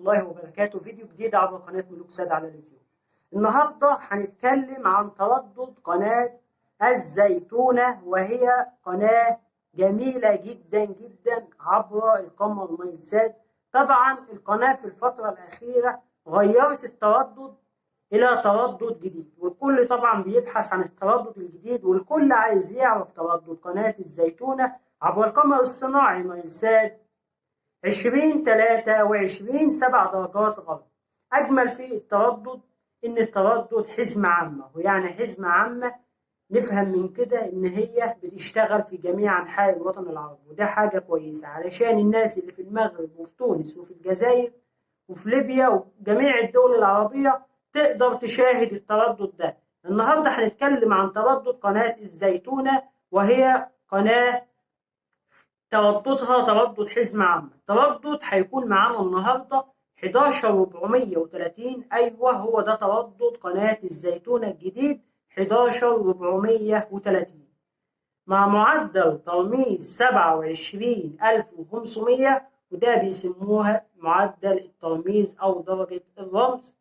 الله وبركاته. فيديو جديد عبر قناة ملوك ساد على اليوتيوب. النهاردة هنتكلم عن تردد قناة الزيتونة، وهي قناة جميلة جدا جدا عبر القمر نايل سات. طبعا القناة في الفترة الأخيرة غيرت التردد إلى تردد جديد، والكل طبعا بيبحث عن التردد الجديد، والكل عايز يعرف تردد قناة الزيتونة عبر القمر الصناعي نايل سات 2023 7 درجات غرب. أجمل في التردد إن التردد حزمة عامة، ويعني حزمة عامة نفهم من كده إن هي بتشتغل في جميع أنحاء الوطن العربي، وده حاجة كويسة علشان الناس اللي في المغرب وفي تونس وفي الجزائر وفي ليبيا وجميع الدول العربية تقدر تشاهد التردد ده. النهاردة هنتكلم عن تردد قناة الزيتونة، وهي قناة ترددها تردد حزمة عامة. التردد هيكون معانا النهارده 11430. ايوه، هو ده تردد قناة الزيتونة الجديد 11430 مع معدل ترميز 27500، وده بيسموها معدل الترميز او درجة الرمز.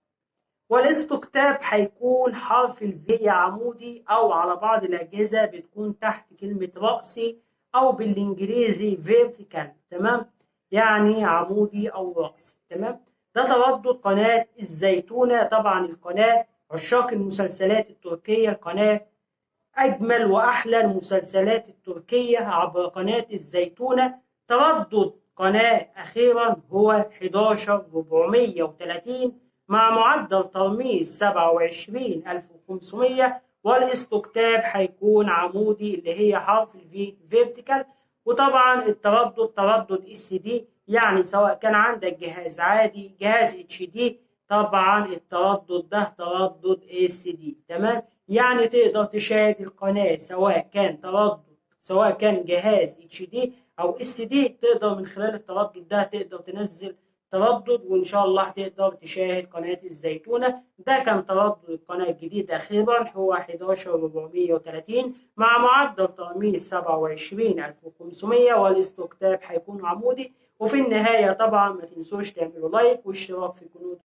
والاستقطاب هيكون حرف الفي عمودي، او على بعض الاجهزة بتكون تحت كلمة رأسي، او بالانجليزي فيرتيكال، تمام، يعني عمودي او رأسي، تمام. ده تردد قناة الزيتونة. طبعا القناة عشاق المسلسلات التركية، القناة اجمل واحلى المسلسلات التركية عبر قناة الزيتونة. تردد قناة اخيرا هو 11430 مع معدل ترميز 27500، والاستقطاب هيكون عمودي اللي هي حرف الفي فيرتيكال. وطبعا التردد تردد اس دي، يعني سواء كان عندك جهاز عادي جهاز اتش دي، طبعا التردد ده تردد اس دي، تمام. يعني تقدر تشاهد القناة سواء كان جهاز اتش دي او اس دي، تقدر من خلال التردد ده تقدر تنزل تردد، وان شاء الله تقدر تشاهد قناة الزيتونة. ده كان تردد القناة الجديد اخيرا، هو 11430 مع معدل ترميز 27500، والاستقطاب هيكون عمودي. وفي النهاية طبعا ما تنسوش تعملوا لايك واشتراك في قناة